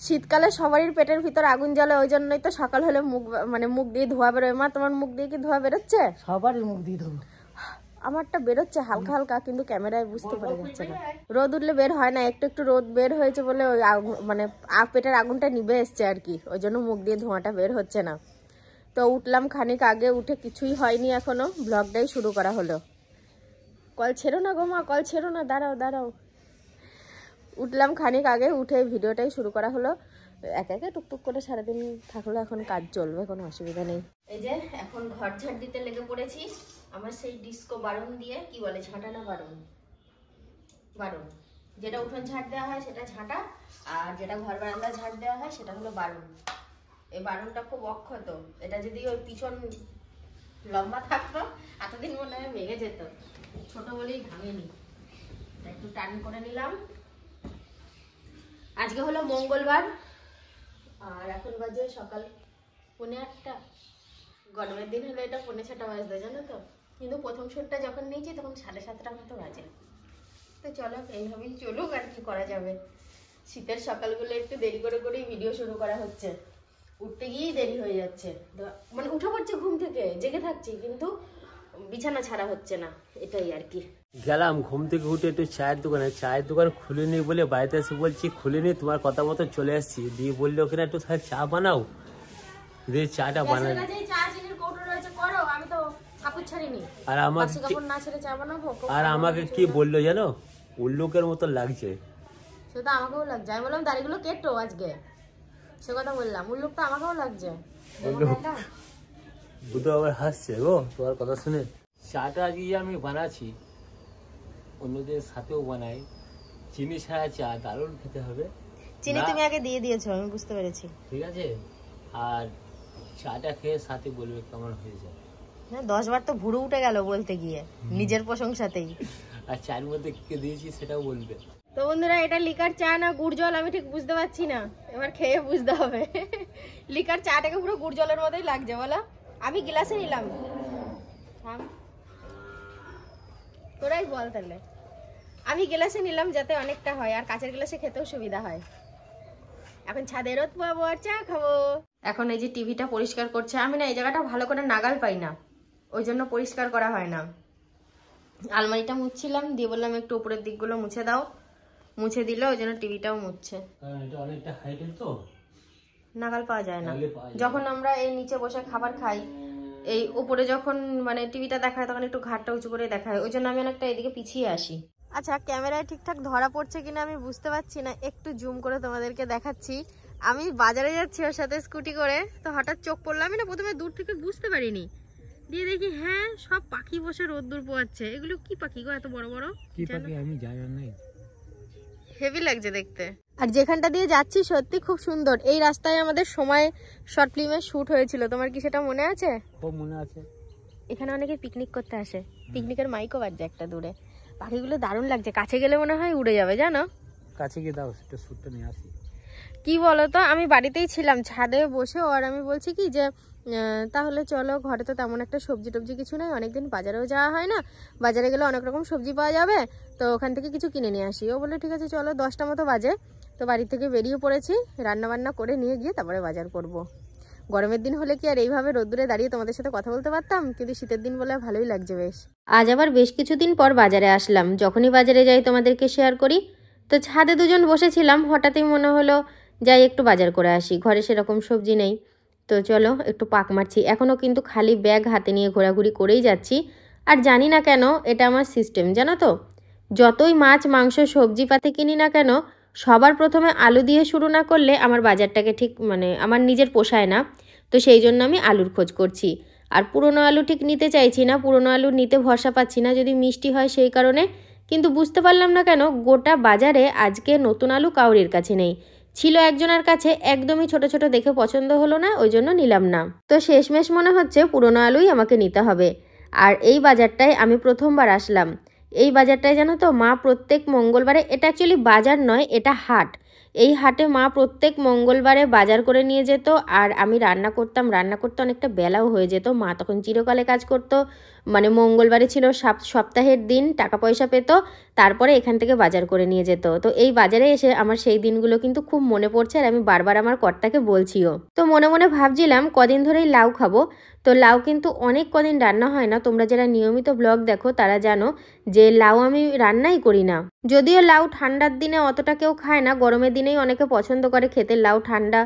শীতকালে সবারই পেটের ভিতর আগুন জ্বলে, ওই জন্যই তো সকাল হলে মুখ দিয়ে ধোয়া বেরোয়। মা তোমার মুখ দিয়ে কি ধোয়া বেরোচ্ছে? সবারই মুখ দিয়ে ধোয়া। আমারটা বেরোচ্ছে হালকা হালকা, কিন্তু ক্যামেরায় বুঝতে পারা যাচ্ছে না। রোদ উঠলে বের হয় না, একটু একটু রোদ বের হয়েছে বলে ওই পেটের আগুনটা নিভে এসছে আর কি, ওই জন্য মুখ দিয়ে ধোঁয়াটা বের হচ্ছে না। তো উঠলাম খানিক আগে, উঠে কিছুই হয়নি এখনো, ব্লগটাই শুরু করা হলো। কল ছেড়ো না গো মা, কল ছেড়ো না, দাঁড়াও দাঁড়াও। উঠলাম খানিক আগে, উঠে ভিডিওটাই শুরু করা হলো। একে একে টুকটুক করে সারাদিন থাকলো, এখন কাজ চলবে, কোনো অসুবিধা নেই। এই যে এখন ঘর ঝাড় দিতে লেগে পড়েছি। আমার সেই ডিস্কো বারণ দিয়ে, কি বলে ঝাঁটা না বারণ, বারণ, যেটা উঠোন ঝাড় দেওয়া হয় সেটা ঝাঁটা, আর যেটা ঘর বারান্দা ঝাড় দেওয়া হয় সেটা হলো বারণ। এই বারণটা খুব অক্ষত, এটা যদি ওই পিছন লম্বা থাকতো এতদিন মনে হয় ভেঙে যেত, ছোট বলেই ভাঙেনি। একটু টান করে নিলাম। আজকে হলো মঙ্গলবার, আর এখন বাজে সকাল 8:45। গরমের দিন হলে এটা 6:45 বাজতে, জানো তো, কিন্তু প্রথম শুটটা যখন নিয়েছি তখন 7:30 মতো বাজে। তো চলো এইভাবেই চলুক, আর কি করা যাবে। শীতের সকালগুলো একটু দেরি করে করেই ভিডিও শুরু করা হচ্ছে, উঠতে গিয়েই দেরি হয়ে যাচ্ছে। মানে উঠে পড়ছে ঘুম থেকে, জেগে থাকছি কিন্তু বিছানা ছাড়া হচ্ছে না, এটাই আর কি। গেলাম ঘুম থেকে উঠে একটু চায়ের দোকান খুলিনি বলে বাড়িতে এসে বলছি খুলিনি, তোমার কথা মতো চলে এসেছি। দিয়ে বললো ওখানে একটু তাহলে চা বানাও, দিয়ে চাটা বানাই। আর আমাকে কি বললো জানো, উল্লুকের মতো লাগছে। সেটা আমাকেও লাগছে, আমি বললাম দাড়িগুলো কেটো আজকে, সে কথা বললাম। উল্লুকটা আমাকেও লাগছে। বুধ আবার হাসছে গো তোমার কথা শুনে। চাটা আজকে আমি বানাচ্ছি, অন্যদের সাথেও বানাই, চিনি ছাড়া চা দারুণ খেতে হবে। চিনি তুমি আগে দিয়ে দিয়েছো, আমি বুঝতে পেরেছি, ঠিক আছে। আর চাটা খেয়ে সাথে বলবে কেমন হয়েছে। 10 বার তো ভুরু উঠে গেল বলতে গিয়ে, নিজের প্রশংসাতেই। আর চায়ের মধ্যে কি দিয়েছি সেটাও বলবে। তো বন্ধুরা, এটা লিকার চা না গুড় জল আমি ঠিক বুঝতে পারছি না, এবার খেয়ে বুঝতে হবে। লিকার চাটাকে পুরো গুড় জলের মতোই লাগছে বলো। আমি গ্লাসে নিলাম, তোরাই বল তাহলে। আমি গ্লাসে নিলাম যাতে অনেকটা হয়, আর কাঁচের গ্লাসে খেতেও সুবিধা হয়। এখন ছাদে রোদ পাবো আর চা খাবো। এখন এই যে টিভিটা পরিষ্কার করছে, আমি না এই জায়গাটা ভালো করে নাগাল পাই না, ওই জন্য পরিষ্কার করা হয় না। আলমারিটা মুছছিলাম, দিয়ে বললাম একটু উপরের দিকগুলো মুছে দাও, মুছে দিল, ওই জন্য টিভিটাও মুছছে। নাগাল পাওয়া যায় না। যখন আমরা এই নিচে বসে খাবার খাই, এই উপরে যখন মানে টিভিটা দেখায় তখন একটু ঘাটটা উঁচু করে দেখায়, ওই জন্য আমি অনেকটা এদিকে পিছিয়ে আসি। আচ্ছা, ক্যামেরায় ঠিকঠাক ধরা পড়ছে কিনা আমি বুঝতে পারছি না, একটু জুম করে তোমাদেরকে দেখাচ্ছি। আমি বাজারে যাচ্ছি ওর সাথে স্কুটি করে, তো হঠাৎ চোখ পড়লো, আমি না প্রথমে দূর থেকে বুঝতে পারিনি, দিয়ে দেখি হ্যাঁ সব পাখি বসে রোদ্দুর পোয়াচ্ছে। এগুলো কি পাখি গো, এত বড় বড়? কি পাখি আমি জানি না, হেভি লাগছে দেখতে। আর যেখানটা দিয়ে যাচ্ছি সত্যি খুব সুন্দর। এই রাস্তায় আমাদের সময় শর্ট ফিল্মের শুট হয়েছিল, তোমার কি সেটা মনে আছে? খুব মনে আছে। এখানে অনেকে পিকনিক করতে আসে, পিকনিকের মাইকও বাজছে একটা দূরে। পাখিগুলো দারুণ লাগছে, কাছে গেলে মনে হয় উড়ে যাবে, জানো। কাছে গিয়ে দাও সেটা শুটটা নিয়ে আসি। কি বলতো, আমি বাড়িতেই ছিলাম ছাদে বসে, আর আমি বলছি কি যে তাহলে চলো, ঘরে তো তেমন একটা সবজি টবজি কিছু নেই, অনেকদিন বাজারেও যাওয়া হয় না, বাজারে গেলে অনেক রকম সবজি পাওয়া যাবে, তো ওখান থেকে কিছু কিনে নিয়ে আসি। ও বলে ঠিক আছে চলো, 10টা মতো বাজে। তো বাড়ি থেকে বেরিয়ে পড়েছি, রান্না বান্না করে নিয়ে গিয়ে তারপরে বাজার করব। গরমের দিন হলে কি আর এইভাবে রোদ্দুরে দাঁড়িয়ে তোমাদের সাথে কথা বলতে পারতাম, কিন্তু শীতের দিন বলে ভালোই লাগছে বেশ। আজ আবার বেশ কিছুদিন পর বাজারে আসলাম, যখনই বাজারে যাই তোমাদেরকে শেয়ার করি। তো ছাদে দুজন বসেছিলাম, হঠাৎই মনে হলো যাই একটু বাজার করে আসি, ঘরে সেরকম সবজি নেই। তো চলো একটু পাক মারছি, এখনও কিন্তু খালি ব্যাগ হাতে নিয়ে ঘোরাঘুরি করেই যাচ্ছি। আর জানি না কেন এটা আমার সিস্টেম, জানো তো, যতই মাছ মাংস সবজি পাতি কিনি না কেন, সবার প্রথমে আলু দিয়ে শুরু না করলে আমার বাজারটাকে ঠিক মানে আমার নিজের পোষায় না। তো সেই জন্য আমি আলুর খোঁজ করছি, আর পুরনো আলু ঠিক নিতে চাইছি না, পুরনো আলু নিতে ভরসা পাচ্ছি না, যদি মিষ্টি হয় সেই কারণে। কিন্তু বুঝতে পারলাম না কেন গোটা বাজারে আজকে নতুন আলু কাউরির কাছে নেই, ছিল একজনের কাছে, একদমই ছোট ছোট দেখে পছন্দ হলো না, ওই জন্য নিলাম না। তো শেষমেশ মনে হচ্ছে পুরনো আলুই আমাকে নিতে হবে। আর এই বাজারটায় আমি প্রথমবার আসলাম। এই বাজারটায় জানো তো, মা প্রত্যেক মঙ্গলবারে, এটা অ্যাকচুয়ালি বাজার নয়, এটা হাট, এই হাটে মা প্রত্যেক মঙ্গলবারে বাজার করে নিয়ে যেত, আর আমি রান্না করতাম, রান্না করতে অনেকটা বেলাও হয়ে যেত। মা তখন চিরকালে কাজ করতো, মানে মঙ্গলবারে ছিল সপ্তাহের দিন, টাকা পয়সা পেত, তারপরে এখান থেকে বাজার করে নিয়ে যেত। তো এই বাজারে এসে আমার সেই দিনগুলো কিন্তু খুব মনে পড়ছে, আর আমি বারবার আমার কর্তাকে বলছিও। তো মনে মনে ভাবছিলাম কদিন ধরেই লাউ খাবো। তো লাউ কিন্তু অনেক কদিন রান্না হয় না, তোমরা যারা নিয়মিত ব্লগ দেখো তারা জানো যে লাউ আমি রান্নাই করি না। যদিও লাউ ঠান্ডার দিনে অতটা কেউ খায় না, গরমের দিনেই অনেকে পছন্দ করে খেতে, লাউ ঠান্ডা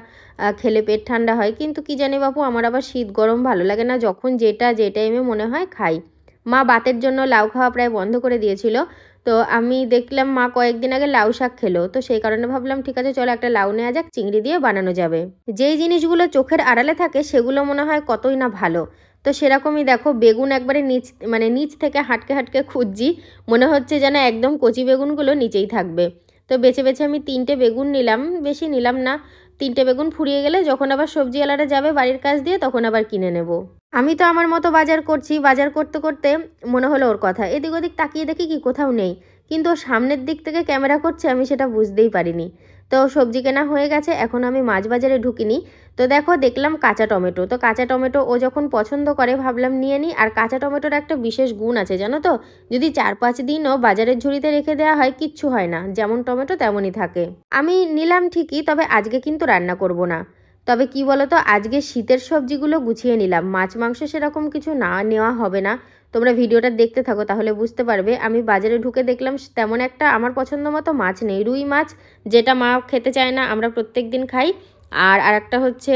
খেলে পেট ঠান্ডা হয়। কিন্তু কি জানি বাপু, আমার আবার শীত গরম ভালো লাগে না, যখন যে টাইমে মনে হয় খাই। মা বাতের জন্য লাউ খাওয়া প্রায় বন্ধ করে দিয়েছিল। তো আমি দেখলাম মা কয়েকদিন আগে লাউ শাক খেলো, তো সেই কারণে ভাবলাম ঠিক আছে চলো একটা লাউ নেওয়া যাক, চিংড়ি দিয়ে বানানো যাবে। যেই জিনিসগুলো চোখের আড়ালে থাকে সেগুলো মনে হয় কতই না ভালো। তো সেরকমই দেখো, বেগুন একবারে নিচ থেকে হাটকে হাটকে খুঁজছি, মনে হচ্ছে যেন একদম কচি বেগুনগুলো নিচেই থাকবে। তো বেছে বেছে আমি 3টে বেগুন নিলাম, বেশি নিলাম না। 3টে বেগুন ফুরিয়ে গেলে যখন আবার সবজিওয়ালারা যাবে বাড়ির কাজ দিয়ে তখন আবার কিনে নেব। আমি তো আমার মতো বাজার করছি, বাজার করতে করতে মনে হলো ওর কথা, এদিক ওদিক তাকিয়ে দেখি কি কোথাও নেই, কিন্তু ও সামনের দিক থেকে ক্যামেরা করছে, আমি সেটা বুঝতেই পারিনি। তো সবজি কেনা হয়ে গেছে, এখন আমি মাছ বাজারে ঢুকিনি। তো দেখলাম কাঁচা টমেটো। তো কাঁচা টমেটো ও যখন পছন্দ করে ভাবলাম নিয়ে নিই। আর কাঁচা টমেটোর একটা বিশেষ গুণ আছে জানো তো, যদি 4-5 দিনও বাজারের ঝুড়িতে রেখে দেওয়া হয় কিচ্ছু হয় না, যেমন টমেটো তেমনই থাকে। আমি নিলাম ঠিকই, তবে আজকে কিন্তু রান্না করব না। তবে কি বলতো, আজকে শীতের সবজিগুলো গুছিয়ে নিলাম, মাছ মাংস সেরকম কিছু না নেওয়া হবে না। তোমরা ভিডিওটা দেখতে থাকো তাহলে বুঝতে পারবে। আমি বাজারে ঢুকে দেখলাম তেমন একটা আমার পছন্দ মতো মাছ নেই। রুই মাছ, যেটা মা খেতে চায় না, আমরা প্রত্যেক দিন খাই। আর একটা হচ্ছে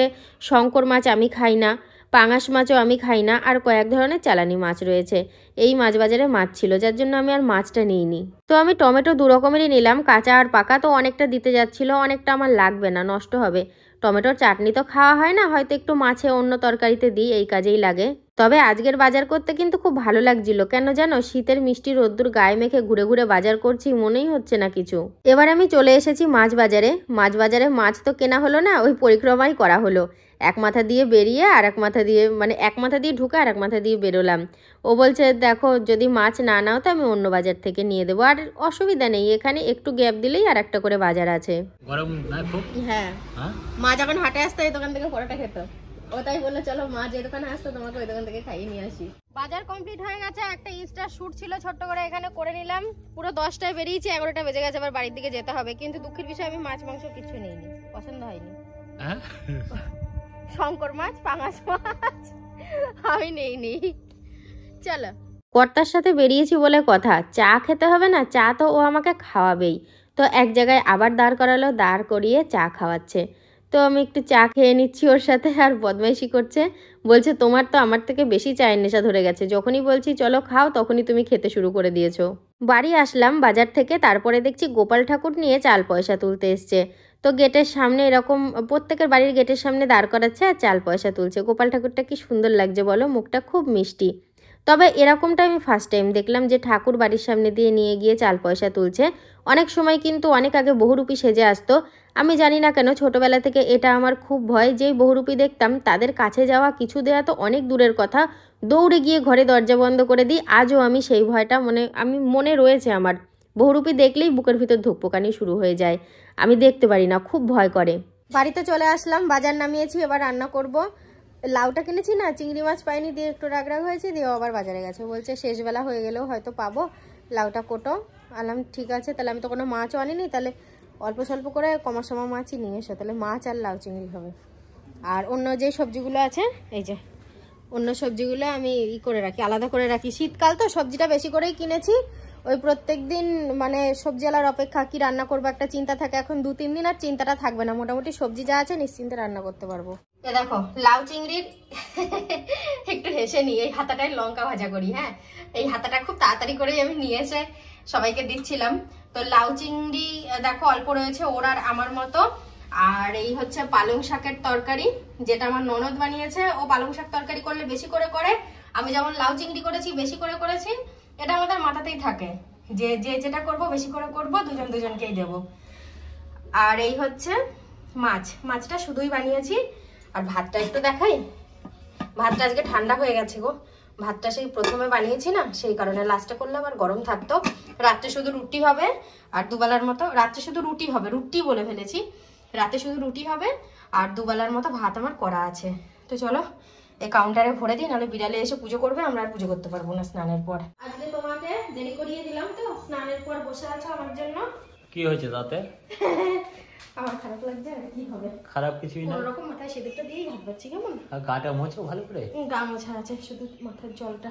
শঙ্কর মাছ আমি খাই না, পাঙাশ মাছও আমি খাই না, আর কয়েক ধরনের চালানি মাছ রয়েছে। এই মাছ বাজারে মাছ ছিল, যার জন্য আমি আর মাছটা নিইনি। তো আমি টমেটো 2 রকমেরই নিলাম, কাঁচা আর পাকা। তো অনেকটা দিতে যাচ্ছিল, অনেকটা আমার লাগবে না, নষ্ট হবে। টমেটোর চাটনি তো খাওয়া হয় না, হয়তো একটু মাছে অন্য তরকারিতে দিই, এই কাজেই লাগে। তবে আজকের বাজার করতে কিন্তু খুব ভালো লাগছিল, কেন জানো, শীতের মিষ্টি রোদ্দুর গায়ে মেখে ঘুরে ঘুরে বাজার করছি, মনেই হচ্ছে না কিছু। এবার আমি চলে এসেছি মাছ বাজারে। মাছ তো কেনা হলো না, ওই পরিক্রমাই করা হলো। এক মাথা দিয়ে বেরিয়ে আর এক মাথা দিয়ে, মানে এক মাথা দিয়ে ঢুকে আর এক মাথা দিয়ে বেরোলাম। ও বলছে দেখো যদি মাছ না নাও তো আমি অন্য বাজার থেকে নিয়ে দেবো, আর অসুবিধা নেই, এখানে একটু গ্যাপ দিলেই আর একটা করে বাজার আছে। গরম না খুব? হ্যাঁ, মা যখন হাটে আসতো এই দোকান থেকে পরোটা খেত, ও তাই বললো চলো মা যে দোকানে আসতো তোমাকে ওই দোকান থেকে খাইয়ে নিয়ে আসি। বাজার কমপ্লিট হয়ে গেছে, একটা ইস্টার শুট ছিল ছোট্ট করে, এখানে করে নিলাম। পুরো 10টায় বেরিয়েছি, 11টা বেজে গেছে, আবার বাড়ির দিকে যেতে হবে। কিন্তু দুঃখের বিষয় আমি মাছ মাংস কিছু নিইনি, পছন্দ হয়নি। শঙ্কর মাছ, পাঙাশ মাছ আমি নেইনি। চলো, কর্তার সাথে বেরিয়েছি বলে কথা, চা খেতে হবে না, চা তো ও আমাকে খাওয়াবেই। তো এক জায়গায় আবার দাঁড় করালো, দাঁড় করিয়ে চা খাওয়াচ্ছে। তো আমি একটু চা খেয়ে নিচ্ছি ওর সাথে, আর বদমাইশি করছে, বলছে তোমার তো আমার থেকে বেশি চায়ের নেশা ধরে গেছে, যখনই বলছি চলো খাও তখনই তুমি খেতে শুরু করে দিয়েছো। বাড়ি আসলাম বাজার থেকে, তারপরে দেখছি গোপাল ঠাকুর নিয়ে চাল পয়সা তুলতে এসছে। তো গেটের সামনে এরকম প্রত্যেকের বাড়ির গেটের সামনে দাঁড় করাচ্ছে আর চাল পয়সা তুলছে। গোপাল ঠাকুরটা কি সুন্দর লাগছে বলো, মুখটা খুব মিষ্টি। তবে এরকমটা আমি ফার্স্ট টাইম দেখলাম যে ঠাকুর বাড়ির সামনে দিয়ে নিয়ে গিয়ে চাল পয়সা তুলছে। অনেক সময় কিন্তু অনেক আগে বহুরূপী সেজে আসতো, আমি জানি না কেন ছোটোবেলা থেকে এটা আমার খুব ভয়, যেই বহুরূপী দেখতাম তাদের কাছে যাওয়া, কিছু দেওয়া তো অনেক দূরের কথা, দৌড়ে গিয়ে ঘরে দরজা বন্ধ করে দিই। আজও আমি সেই ভয়টা মনে রয়েছে আমার, বহুরূপী দেখলেই বুকের ভিতর ধুকপুকানি শুরু হয়ে যায়, আমি দেখতে পারি না, খুব ভয় করে। বাড়িতে চলে আসলাম, বাজার নামিয়েছি, এবার রান্না করব। লাউটা কিনেছি না, চিংড়ি মাছ পাইনি, দিয়ে একটু রাগ হয়েছে, দিয়ে আবার বাজারে গেছে, বলছে শেষবেলা হয়ে গেলেও হয়তো পাবো, লাউটা কোটো। আনলাম ঠিক আছে, তাহলে আমি তো কোনো মাছও আনিনি, তাহলে অল্প স্বল্প করে কমাসমা মাছই নিয়ে এসো, তাহলে মাছ আর লাউ চিংড়ি হবে। আর অন্য যে সবজিগুলো আছে, এই যে অন্য সবজিগুলো আমি করে রাখি, আলাদা করে রাখি। শীতকাল তো সবজিটা বেশি করেই কিনেছি, ওই প্রত্যেক দিন মানে সবজিওয়ালার অপেক্ষা কি রান্না করবো একটা চিন্তা থাকে। এখন 2-3 দিন আর চিন্তাটা থাকবে না, মোটামুটি সবজি যা আছে নিশ্চিন্তে রান্না করতে পারবো। দেখো লাউ চিংড়ির একটু হেসে নিই, এই হাতাটায় লঙ্কা ভাজা করি। হ্যাঁ, এই হাতাটা খুব তাড়াতাড়ি করেই আমি নিয়ে এসে সবাইকে দিচ্ছিলাম। তো লাউ চিংড়ি দেখো অল্প রয়েছে ওর আর আমার মতো। আর এই হচ্ছে পালং শাকের তরকারি, যেটা আমার ননদ বানিয়েছে। ও পালং শাক তরকারি করলে বেশি করে করে, আমি যেমন লাউ চিংড়ি করেছি বেশি করে করেছি। এটা আমাদের মাথাতেই থাকে যে যেটা করব বেশি করে করব, দুজনকেই দেব। আর এই হচ্ছে মাছটা শুধুই বানিয়েছি। আর ভাতটা একটু দেখাই, ভাতটা আজকে ঠান্ডা হয়ে গেছে গো, ভাতটা সেই প্রথমে বানিয়েছি না, সেই কারণে লাস্টে করলাম, আর গরম থাকতো। রাত্রে শুধু রুটি হবে, আর দুবেলার মতো রাত্রে শুধু রুটি হবে, রুটি বলে ফেলেছি, রাতে শুধু রুটি হবে, আর দুবেলার মতো ভাত আমার করা আছে। তো চলো এই কাউন্টারে ভরে দিই, নাহলে বিড়ালে এসে পুজো করবে, আমরা আর পুজো করতে পারবো না স্নানের পর। আজকে তোমাকে দেরি করিয়ে দিলাম তো, স্নানের পর বসে আছো আমার জন্য। কি হয়েছে তাতে? আমার খারাপ লাগছে, আর কি হবে? খারাপ কিছুই না, কোনোরকম মাথায় সেদিকটা দিয়েই ভাত পাচ্ছি। কেমন আর গাটা মোছো ভালো করে? গা মোছা আছে, শুধু মাথার জলটা।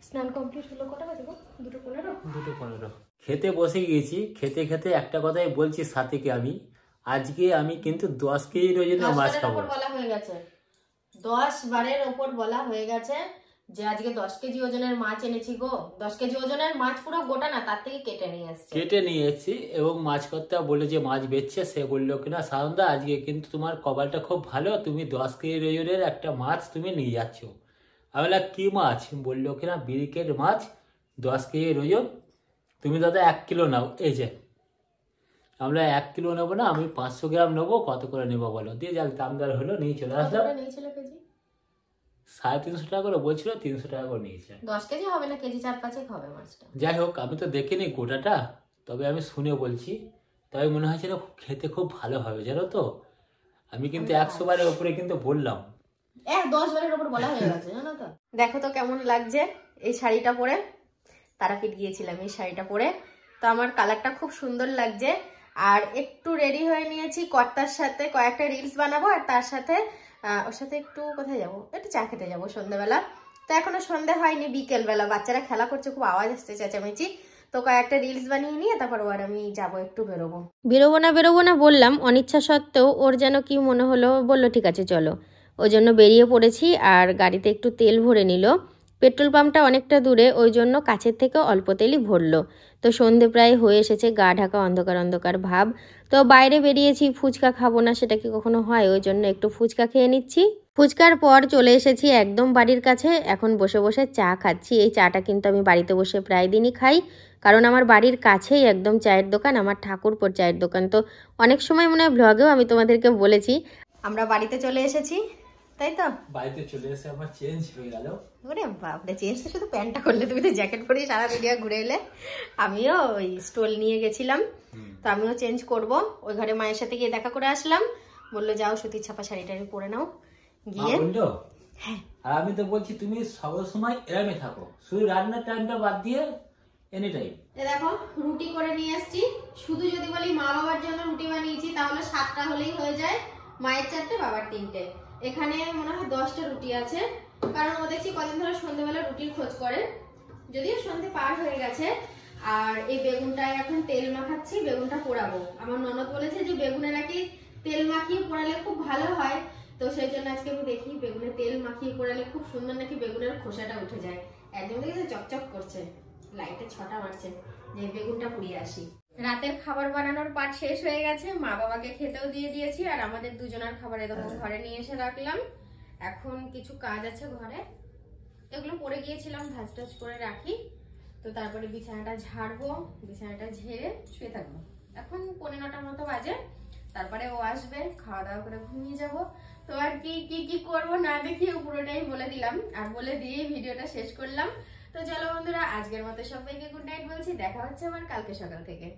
স্নান কমপ্লিট হলো, কটা বাজে গো? 2:15। 2:15। খেতে বসে গিয়েছি, খেতে খেতে একটা কথাই বলছি সাথীকে, আমি আজকে আমি কিন্তু 10 কেজির ওজনের মাছ খাবো। বলা হয়ে গেছে, 10 বারের ওপর বলা হয়ে গেছে যে আজকে 10 কেজি ওজনের মাছ এনেছি গো। 10 কেজি ওজনের মাছ পুরো গোটা না, তার থেকে কেটে নিয়ে এসেছি। কেটে নিয়ে এসেছি, এবং মাছ কর্তা বলে যে মাছ বেচছে, সে বললো কিনা সায়নদা আজকে কিন্তু তোমার কপালটা খুব ভালো, তুমি 10 কেজি ওজনের একটা মাছ তুমি নিয়ে যাচ্ছ। আমি বললাম কি মাছ? বললো কিনা ব্রিকেট মাছ, 10 কেজি ওজন, তুমি দাদা 1 কিলো নাও। এই যে আমরা 1 কিলো নেবো না, আমি 500 গ্রাম নেবো, কত করে নেবো বলো? দিয়ে যাক দাম দর হলো, নিয়ে চলে আসলাম। 350 টাকা করে বলছিল, 300 টাকা করে নিয়েছে। 10 কেজি হবে না, কেজি 4-5 হবে মাছটা। যাই হোক, আমি তো দেখিনি গোটাটা, তবে আমি শুনে বলছি, তবে মনে হয়েছে না খেতে খুব ভালো হবে, জানো তো। আমি কিন্তু 100 বারের উপরে কিন্তু বললাম, 10 বারের উপর বলা হয়ে গেছে, জানো তো। দেখো তো কেমন লাগছে এই শাড়িটা পরে। তারাপীঠ গিয়েছিলাম এই শাড়িটা পরে, তো আমার কালারটা খুব সুন্দর লাগছে। আর একটু রেডি হয়ে নিয়েছি কর্তার সাথে, কয়েকটা রিলস বানাবো, আর তার সাথে ওর সাথে একটু কোথায় যাবো, একটু চা খেতে যাবো সন্ধ্যাবেলা। তো এখনো সন্ধ্যা হয়নি, বিকেলবেলা, বাচ্চারা খেলা করছে, খুব আওয়াজ আসছে চেঁচামেচি। তো কয়েকটা রিলস বানিয়ে নিয়ে তারপর আর আমি যাবো, একটু বেরোবো না বললাম, অনিচ্ছা সত্ত্বেও ওর যেন কি মনে হলো, বললো ঠিক আছে চলো। ওই জন্য বেরিয়ে পড়েছি, আর গাড়িতে একটু তেল ভরে নিল। পেট্রোল পাম্পটা অনেকটা দূরে, ওই জন্য কাছের থেকে অল্প তেলই ভরলো। তো সন্ধে প্রায় হয়ে এসেছে, গা ঢাকা অন্ধকার অন্ধকার ভাব। তো বাইরে বেরিয়েছি, ফুচকা খাবো না সেটা কি কখনো হয়, ওই জন্য একটু ফুচকা খেয়ে নিচ্ছি। ফুচকার পর চলে এসেছি একদম বাড়ির কাছে, এখন বসে বসে চা খাচ্ছি। এই চাটা কিন্তু আমি বাড়িতে বসে প্রায় দিনই খাই, কারণ আমার বাড়ির কাছেই একদম চায়ের দোকান, আমার ঠাকুরপুর চায়ের দোকান। তো অনেক সময় মনে হয় ব্লগেও আমি তোমাদেরকে বলেছি। আমরা বাড়িতে চলে এসেছি, তাই তো? বাড়িতে চলে এসে আমার চেঞ্জ হয়ে গেল। ওরে বাপরে, চেঞ্জ তো শুধু প্যান্টটা করলে, তুমি তো জ্যাকেট পরে সারা দুনিয়া ঘুরে এলে। আমিও ওই স্টোল নিয়ে গেছিলাম, তো আমিও চেঞ্জ করব। ওই ঘরে মায়ের সাথে গিয়ে দেখা করে আসলাম, বললো যাও সুতির ছাপা শাড়িটা পরে নাও। গিয়ে হ্যাঁ, আর আমি তো বলছি তুমি সব সময় এরমই থাকো, শুধু রান্নার টাইমটা বাদ দিয়ে এনি টাইম। দেখো রুটি করে নিয়ে আসছি, শুধু যদি বলি মা বাবার জন্য রুটি বানিয়েছি তাহলে 7টা হলেই হয়ে যায়, মায়ের 4টে বাবার 3টে। এখানে মনে হয় 10টা রুটি আছে, কারণ ও দেখছি কদিন ধরে সন্ধ্যেবেলা রুটির খোঁজ করে, যদিও সন্ধ্যে পার হয়ে গেছে। আর এই বেগুনটায় এখন তেল মাখাচ্ছি, বেগুনটা পোড়াবো। আমার ননদ বলেছে যে বেগুনে নাকি তেল মাখিয়ে পোড়ালে খুব ভালো হয়, তো সেই জন্য আজকে আমি দেখি বেগুনে তেল মাখিয়ে পোড়ালে খুব সুন্দর নাকি বেগুনের খোসাটা উঠে যায়। একদম দেখেছে চকচক করছে, লাইটে ছটা মারছে, যে বেগুনটা পুড়িয়ে আসি। রাতের খাবার বানানোর পাট শেষ হয়ে গেছে, মা বাবাকে খেতেও দিয়ে দিয়েছি, আর আমাদের দুজনের খাবার এরকম ঘরে নিয়ে এসে রাখলাম। এখন কিছু কাজ আছে ঘরে, এগুলো পরে গিয়েছিলাম, ভাজ টাজ করে রাখি। তো তারপরে বিছানাটা ঝাড়বো, বিছানাটা ঝেড়ে শুয়ে থাকবো। এখন 9:45 মতো বাজে, তারপরে ও আসবে, খাওয়া দাওয়া করে ঘুমিয়ে যাব। তো আর কি করবো না দেখিয়ে পুরোটাই বলে দিলাম, আর বলে দিয়েই ভিডিওটা শেষ করলাম। তো চলো বন্ধুরা, আজকের মতো সবাইকে গুড নাইট বলছি, দেখা হচ্ছে আবার কালকে সকাল থেকে।